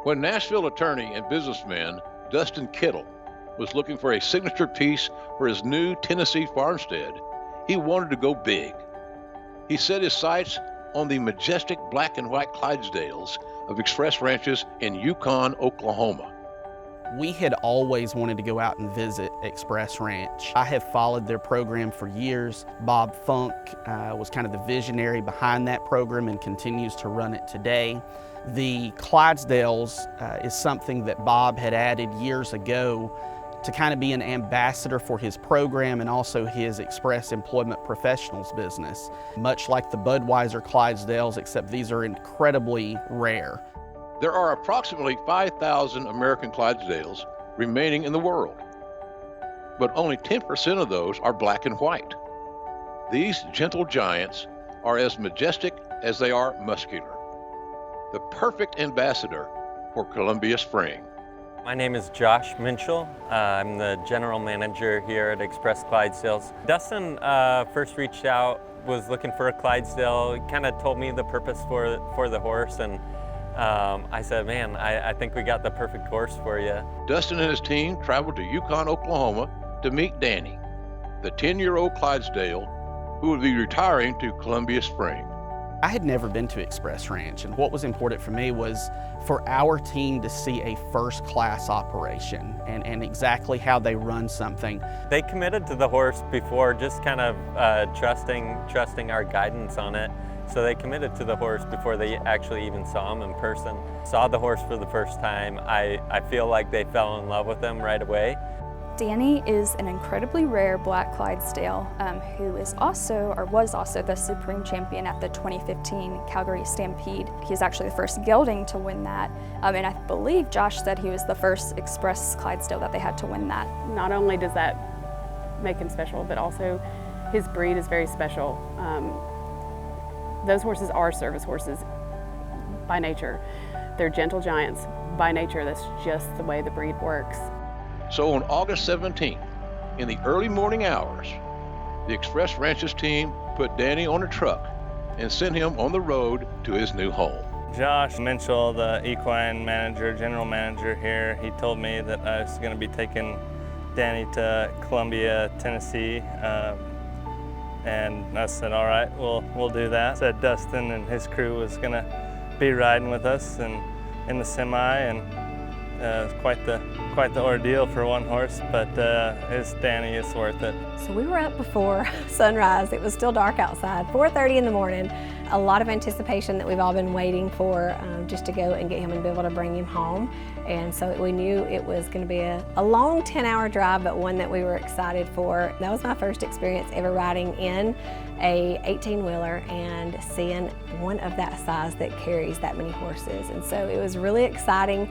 When Nashville attorney and businessman Dustin Kittle was looking for a signature piece for his new Tennessee farmstead, he wanted to go big. He set his sights on the majestic black and white Clydesdales of Express Ranches in Yukon, Oklahoma. We had always wanted to go out and visit Express Ranch. I have followed their program for years. Bob Funk was kind of the visionary behind that program and continues to run it today. The Clydesdales is something that Bob had added years ago to kind of be an ambassador for his program and also his Express Employment Professionals business. Much like the Budweiser Clydesdales, except these are incredibly rare. There are approximately 5,000 American Clydesdales remaining in the world, but only 10% of those are black and white. These gentle giants are as majestic as they are muscular. The perfect ambassador for Columbia Spring. My name is Josh Minchell. I'm the general manager here at Express Clydesdales. Dustin first reached out, was looking for a Clydesdale, kind of told me the purpose for the horse, and I said, man, I think we got the perfect horse for you. Dustin and his team traveled to Yukon, Oklahoma to meet Danny, the 10-year-old Clydesdale who would be retiring to Columbia Spring. I had never been to Express Ranch, and what was important for me was for our team to see a first-class operation and exactly how they run something. They committed to the horse before, just kind of trusting our guidance on it. So they committed to the horse before they actually even saw him in person. Saw the horse for the first time. I feel like they fell in love with him right away. Danny is an incredibly rare black Clydesdale who is also, or was also, the Supreme Champion at the 2015 Calgary Stampede. He's actually the first gelding to win that, and I believe Josh said he was the first Express Clydesdale that they had to win that. Not only does that make him special, but also his breed is very special. Those horses are service horses by nature. They're gentle giants by nature. That's just the way the breed works. So on August 17th, in the early morning hours, the Express Ranches team put Danny on a truck and sent him on the road to his new home. Josh Minchell, the equine manager, general manager here, he told me that I was going to be taking Danny to Columbia, Tennessee. And I said, all right, we'll do that. Said Dustin and his crew was gonna be riding with us and in the semi, and it was quite the ordeal for one horse, but his Danny is worth it. So we were up before sunrise. It was still dark outside, 4:30 in the morning. A lot of anticipation that we've all been waiting for, just to go and get him and be able to bring him home. And so we knew it was going to be a long 10-hour drive, but one that we were excited for. That was my first experience ever riding in a 18-wheeler and seeing one of that size that carries that many horses. And so it was really exciting.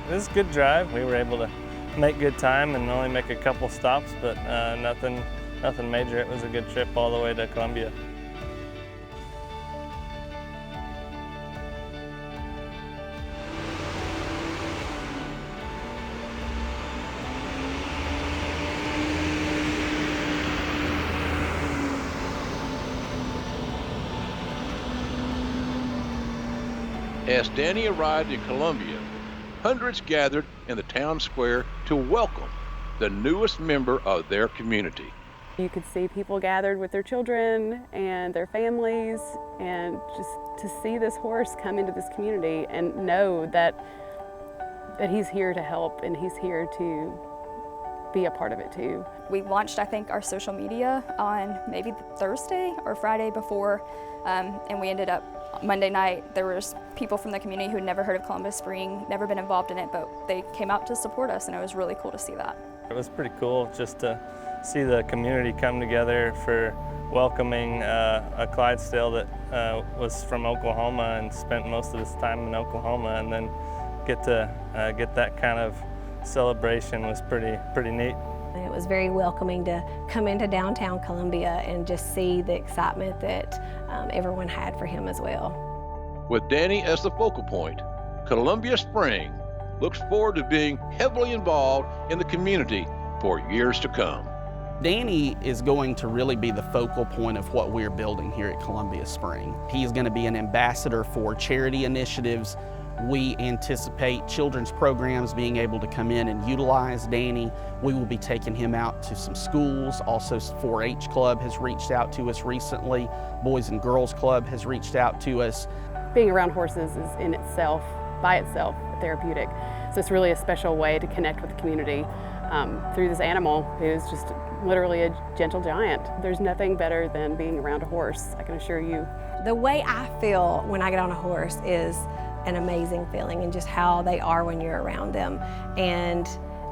It was a good drive. We were able to make good time and only make a couple stops, but nothing major. It was a good trip all the way to Columbia. As Danny arrived in Columbia, hundreds gathered in the town square to welcome the newest member of their community. You could see people gathered with their children and their families, and just to see this horse come into this community and know that he's here to help and he's here to be a part of it too. We launched, I think, our social media on maybe Thursday or Friday before, and we ended up Monday night. There was people from the community who'd never heard of Columbia Spring, never been involved in it, but they came out to support us, and it was really cool to see that. It was pretty cool just to see the community come together for welcoming a Clydesdale that was from Oklahoma and spent most of his time in Oklahoma, and then get that kind of celebration was pretty neat. It was very welcoming to come into downtown Columbia and just see the excitement that everyone had for him as well. With Danny as the focal point, Columbia Spring looks forward to being heavily involved in the community for years to come. Danny is going to really be the focal point of what we're building here at Columbia Spring. He's going to be an ambassador for charity initiatives. We anticipate children's programs being able to come in and utilize Danny. We will be taking him out to some schools. Also, 4-H Club has reached out to us recently. Boys and Girls Club has reached out to us. Being around horses is in itself, by itself, therapeutic. So it's really a special way to connect with the community through this animal who's just literally a gentle giant. There's nothing better than being around a horse, I can assure you. The way I feel when I get on a horse is an amazing feeling, and just how they are when you're around them. And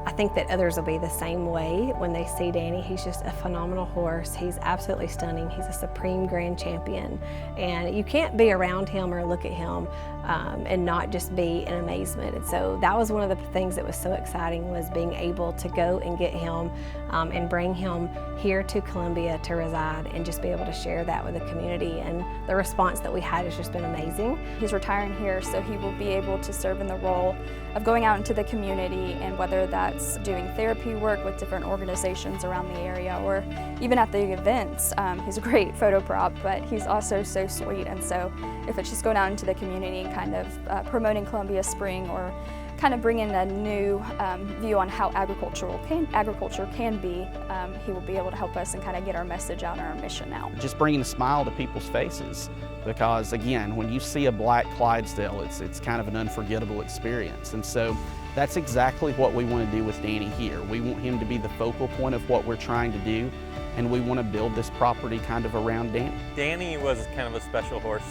I think that others will be the same way when they see Danny. He's just a phenomenal horse. He's absolutely stunning. He's a Supreme Grand Champion. And you can't be around him or look at him and not just be in amazement. And so that was one of the things that was so exciting, was being able to go and get him and bring him here to Columbia to reside, and just be able to share that with the community. And the response that we had has just been amazing. He's retiring here, so he will be able to serve in the role of going out into the community, and whether that's doing therapy work with different organizations around the area, or even at the events. He's a great photo prop, but he's also so sweet. And so if it's just going out into the community and kind of promoting Columbia Spring, or kind of bringing a new view on how agriculture can be, he will be able to help us and kind of get our message out and our mission out. Just bringing a smile to people's faces, because again, when you see a black Clydesdale, it's kind of an unforgettable experience. And so that's exactly what we want to do with Danny here. We want him to be the focal point of what we're trying to do, and we want to build this property kind of around Danny. Danny was kind of a special horse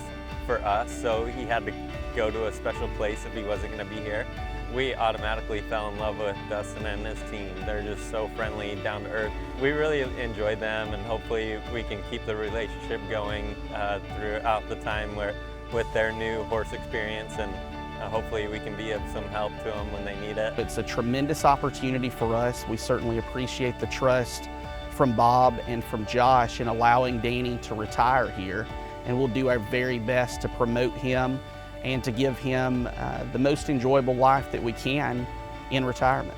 for us, so he had to go to a special place if he wasn't going to be here. We automatically fell in love with Dustin and his team. They're just so friendly, down to earth. We really enjoyed them, and hopefully we can keep the relationship going throughout the time with their new horse experience, and hopefully we can be of some help to them when they need it. It's a tremendous opportunity for us. We certainly appreciate the trust from Bob and from Josh in allowing Danny to retire here, and we'll do our very best to promote him and to give him the most enjoyable life that we can in retirement.